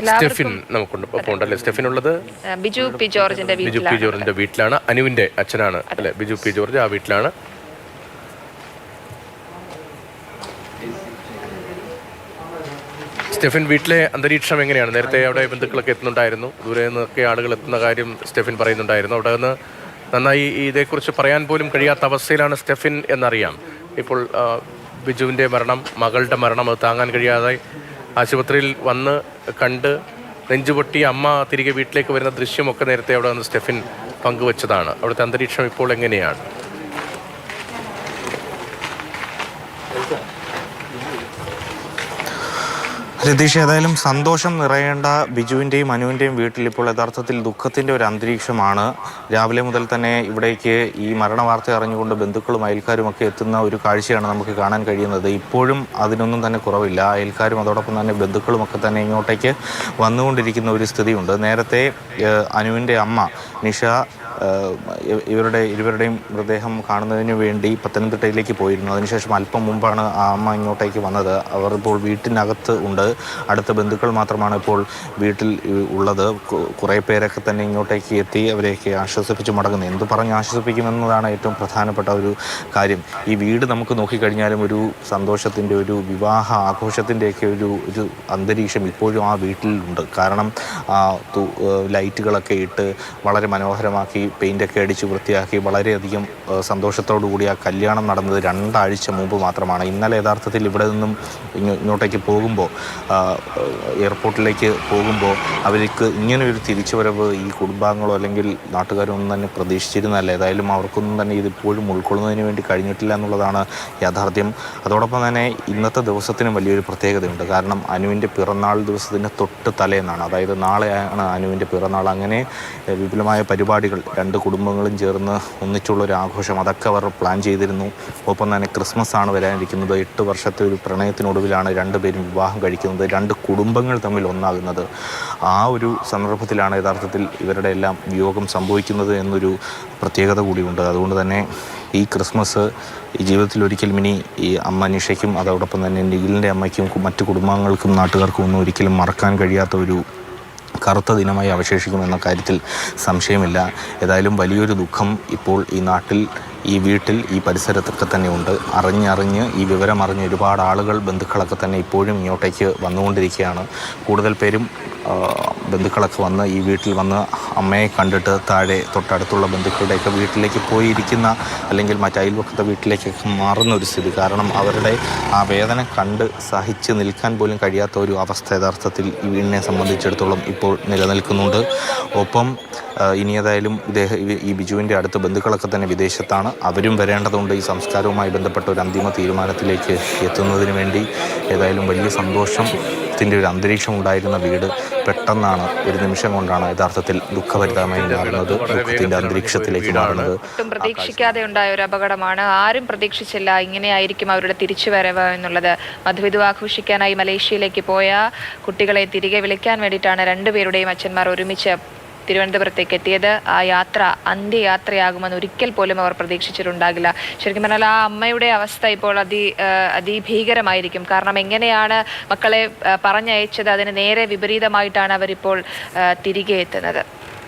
സ്റ്റെഫിൻ നമുക്കുണ്ട് ഇപ്പോൾ ഉണ്ടല്ലേ? സ്റ്റെഫിൻ ഉള്ളത് ബിജു പി ജോർജിന്റെ വീട്ടിലാണ്. അനുവിന്റെ അച്ഛനാണ് അല്ലെ ബിജു പി ജോർജ്, ആ വീട്ടിലാണ്. സ്റ്റെഫിൻ, വീട്ടിലെ അന്തരീക്ഷം എങ്ങനെയാണ്? നേരത്തെ അവിടെ ബന്ധുക്കളൊക്കെ എത്തുന്നുണ്ടായിരുന്നു, ദൂരെ നിന്നൊക്കെ ആളുകൾ എത്തുന്ന കാര്യം സ്റ്റെഫിൻ പറയുന്നുണ്ടായിരുന്നു. അവിടെ നിന്ന് നന്നായി ഇതേക്കുറിച്ച് പറയാൻ പോലും കഴിയാത്ത അവസ്ഥയിലാണ് സ്റ്റെഫിൻ എന്നറിയാം. ഇപ്പോൾ ബിജുവിൻ്റെ മരണം, മകളുടെ മരണം, അത് താങ്ങാൻ കഴിയാതെ ആശുപത്രിയിൽ വന്ന് കണ്ട് നെഞ്ചുപൊട്ടി അമ്മ തിരികെ വീട്ടിലേക്ക് വരുന്ന ദൃശ്യമൊക്കെ നേരത്തെ അവിടെ വന്ന് സ്റ്റെഫിൻ പങ്കുവച്ചതാണ്. അവിടുത്തെ അന്തരീക്ഷം ഇപ്പോൾ എങ്ങനെയാണ്? രതീഷ്, ഏതായാലും സന്തോഷം നിറയേണ്ട ബിജുവിൻ്റെയും അനുവിൻ്റെയും വീട്ടിൽ ഇപ്പോൾ യഥാർത്ഥത്തിൽ ദുഃഖത്തിൻ്റെ ഒരു അന്തരീക്ഷമാണ്. രാവിലെ മുതൽ തന്നെ ഇവിടേക്ക് ഈ മരണ വാർത്ത അറിഞ്ഞുകൊണ്ട് ബന്ധുക്കളും അയൽക്കാരുമൊക്കെ എത്തുന്ന ഒരു കാഴ്ചയാണ് നമുക്ക് കാണാൻ കഴിയുന്നത്. ഇപ്പോഴും അതിനൊന്നും തന്നെ കുറവില്ല. അയൽക്കാരും അതോടൊപ്പം തന്നെ ബന്ധുക്കളുമൊക്കെ തന്നെ ഇങ്ങോട്ടേക്ക് വന്നുകൊണ്ടിരിക്കുന്ന ഒരു സ്ഥിതിയുണ്ട്. നേരത്തെ അനുവിൻ്റെ അമ്മ നിഷ ഇരുവരുടെയും മൃതദേഹം കാണുന്നതിന് വേണ്ടി പത്തനംതിട്ടയിലേക്ക് പോയിരുന്നു. അതിനുശേഷം അല്പം മുമ്പാണ് ആ അമ്മ ഇങ്ങോട്ടേക്ക് വന്നത്. അവർ ഇപ്പോൾ വീട്ടിനകത്ത് ഉണ്ട്. അടുത്ത ബന്ധുക്കൾ മാത്രമാണ് ഇപ്പോൾ വീട്ടിൽ ഉള്ളത്. കുറേ പേരൊക്കെ തന്നെ ഇങ്ങോട്ടേക്ക് എത്തി അവരെയൊക്കെ ആശ്വസിപ്പിച്ച് മടങ്ങുന്നത്. എന്ത് പറഞ്ഞ് ആശ്വസിപ്പിക്കുമെന്നതാണ് ഏറ്റവും പ്രധാനപ്പെട്ട ഒരു കാര്യം. ഈ വീട് നമുക്ക് നോക്കിക്കഴിഞ്ഞാലും ഒരു സന്തോഷത്തിൻ്റെ, ഒരു വിവാഹ ആഘോഷത്തിൻ്റെയൊക്കെ ഒരു അന്തരീക്ഷം ഇപ്പോഴും ആ വീട്ടിലുണ്ട്. കാരണം ലൈറ്റുകളൊക്കെ ഇട്ട് വളരെ മനോഹരമാക്കി പെയിൻ്റൊക്കെ അടിച്ച് വൃത്തിയാക്കി വളരെയധികം സന്തോഷത്തോടു കൂടി ആ കല്യാണം നടന്നത് 2 ആഴ്ച മുമ്പ് മാത്രമാണ്. ഇന്നലെ യഥാർത്ഥത്തിൽ ഇവിടെ നിന്നും ഇങ്ങോട്ടേക്ക് പോകുമ്പോൾ, എയർപോർട്ടിലേക്ക് പോകുമ്പോൾ അവർക്ക് ഇങ്ങനെയൊരു തിരിച്ചുവരവ് ഈ കുടുംബാംഗങ്ങളോ അല്ലെങ്കിൽ നാട്ടുകാരോ ഒന്നും തന്നെ പ്രതീക്ഷിച്ചിരുന്നല്ല. ഏതായാലും അവർക്കൊന്നും തന്നെ ഇതിപ്പോഴും ഉൾക്കൊള്ളുന്നതിന് വേണ്ടി കഴിഞ്ഞിട്ടില്ല എന്നുള്ളതാണ് യാഥാർത്ഥ്യം. അതോടൊപ്പം തന്നെ ഇന്നത്തെ ദിവസത്തിനും വലിയൊരു പ്രത്യേകതയുണ്ട്. കാരണം അനുവിൻ്റെ പിറന്നാൾ ദിവസത്തിൻ്റെ തൊട്ട് തലേന്നാണ്, അതായത് നാളെയാണ് അനുവിൻ്റെ പിറന്നാൾ. അങ്ങനെ വിപുലമായ പരിപാടികൾ 2 കുടുംബങ്ങളും ചേർന്ന് ഒന്നിച്ചുള്ളൊരു ആഘോഷം, അതൊക്കെ അവർ പ്ലാൻ ചെയ്തിരുന്നു. ഒപ്പം തന്നെ ക്രിസ്മസ് ആണ് വരാനിരിക്കുന്നത്. 8 വർഷത്തെ ഒരു പ്രണയത്തിനൊടുവിലാണ് 2 പേരും വിവാഹം കഴിക്കുന്നത്, 2 കുടുംബങ്ങൾ തമ്മിൽ ഒന്നാകുന്നത്. ആ ഒരു സന്ദർഭത്തിലാണ് യഥാർത്ഥത്തിൽ ഇവരുടെ എല്ലാം വിയോഗം സംഭവിക്കുന്നത് എന്നൊരു പ്രത്യേകത കൂടിയുണ്ട്. അതുകൊണ്ട് തന്നെ ഈ ക്രിസ്മസ് ഈ ജീവിതത്തിൽ ഒരിക്കലും ഇനി ഈ അമ്മ നിഷയ്ക്കും അതോടൊപ്പം തന്നെ നിഖിലിൻ്റെ അമ്മയ്ക്കും മറ്റു കുടുംബാംഗങ്ങൾക്കും നാട്ടുകാർക്കും ഒന്നും ഒരിക്കലും മറക്കാൻ കഴിയാത്ത ഒരു കറുത്ത ദിനമായി അവശേഷിക്കുമെന്ന കാര്യത്തിൽ സംശയമില്ല. ഏതായാലും വലിയൊരു ദുഃഖം ഇപ്പോൾ ഈ നാട്ടിൽ, ഈ വീട്ടിൽ, ഈ പരിസരത്തൊക്കെ തന്നെ ഉണ്ട്. അറിഞ്ഞ് ഈ വിവരം അറിഞ്ഞ് ഒരുപാട് ആളുകൾ, ബന്ധുക്കളൊക്കെ തന്നെ ഇപ്പോഴും ഇങ്ങോട്ടേക്ക് വന്നുകൊണ്ടിരിക്കുകയാണ്. കൂടുതൽ പേരും ബന്ധുക്കളൊക്കെ വന്ന് ഈ വീട്ടിൽ വന്ന് അമ്മയെ കണ്ടിട്ട് താഴെ തൊട്ടടുത്തുള്ള ബന്ധുക്കളുടെയൊക്കെ വീട്ടിലേക്ക് പോയിരിക്കുന്ന, അല്ലെങ്കിൽ മറ്റയൽവക്കത്തെ വീട്ടിലേക്കൊക്കെ മാറുന്ന ഒരു സ്ഥിതി. കാരണം അവരുടെ ആ വേദന കണ്ട് സഹിച്ച് നിൽക്കാൻ പോലും കഴിയാത്ത ഒരു അവസ്ഥ യഥാർത്ഥത്തിൽ ഈ വീടിനെ സംബന്ധിച്ചിടത്തോളം ഇപ്പോൾ നിലനിൽക്കുന്നുണ്ട്. ഒപ്പം ഇനി ഏതായാലും ഈ ബിജുവിൻ്റെ അടുത്ത ബന്ധുക്കളൊക്കെ തന്നെ വിദേശത്താണ്. അവരും വരേണ്ടതുണ്ട്. ഈ സംസ്കാരവുമായി ബന്ധപ്പെട്ട ഒരു അന്തിമ തീരുമാനത്തിലേക്ക് എത്തുന്നതിന് വേണ്ടി. ഏതായാലും വലിയ സന്തോഷത്തിൻ്റെ ഒരു അന്തരീക്ഷം ഉണ്ടായിരുന്ന വീട് പെട്ടെന്നാണ്, ഒരു നിമിഷം കൊണ്ടാണ് യഥാർത്ഥത്തിൽ ദുഃഖഭരിതമായി മാറുന്നത്, ദുഃഖത്തിൻ്റെ അന്തരീക്ഷത്തിലേക്ക് മാറുന്നത്. ഒട്ടും പ്രതീക്ഷിക്കാതെ ഉണ്ടായ ഒരു അപകടമാണ്. ആരും പ്രതീക്ഷിച്ചില്ല ഇങ്ങനെയായിരിക്കും അവരുടെ തിരിച്ചുവരവ് എന്നുള്ളത്. മധുവിധു ആഘോഷിക്കാനായി മലേഷ്യയിലേക്ക് പോയ കുട്ടികളെ തിരികെ വിളിക്കാൻ വേണ്ടിയിട്ടാണ് 2 പേരുടെയും അച്ഛന്മാർ ഒരുമിച്ച് തിരുവനന്തപുരത്തേക്ക് എത്തിയത്. ആ യാത്ര അന്ത്യയാത്രയാകുമെന്ന് ഒരിക്കൽ പോലും അവർ പ്രതീക്ഷിച്ചിട്ടുണ്ടാകില്ല. ശരിക്കും പറഞ്ഞാൽ ആ അമ്മയുടെ അവസ്ഥ ഇപ്പോൾ അതിഭീകരമായിരിക്കും. കാരണം എങ്ങനെയാണ് മക്കളെ പറഞ്ഞയച്ചത്, അതിന് നേരെ വിപരീതമായിട്ടാണ് അവരിപ്പോൾ തിരികെ എത്തുന്നത്.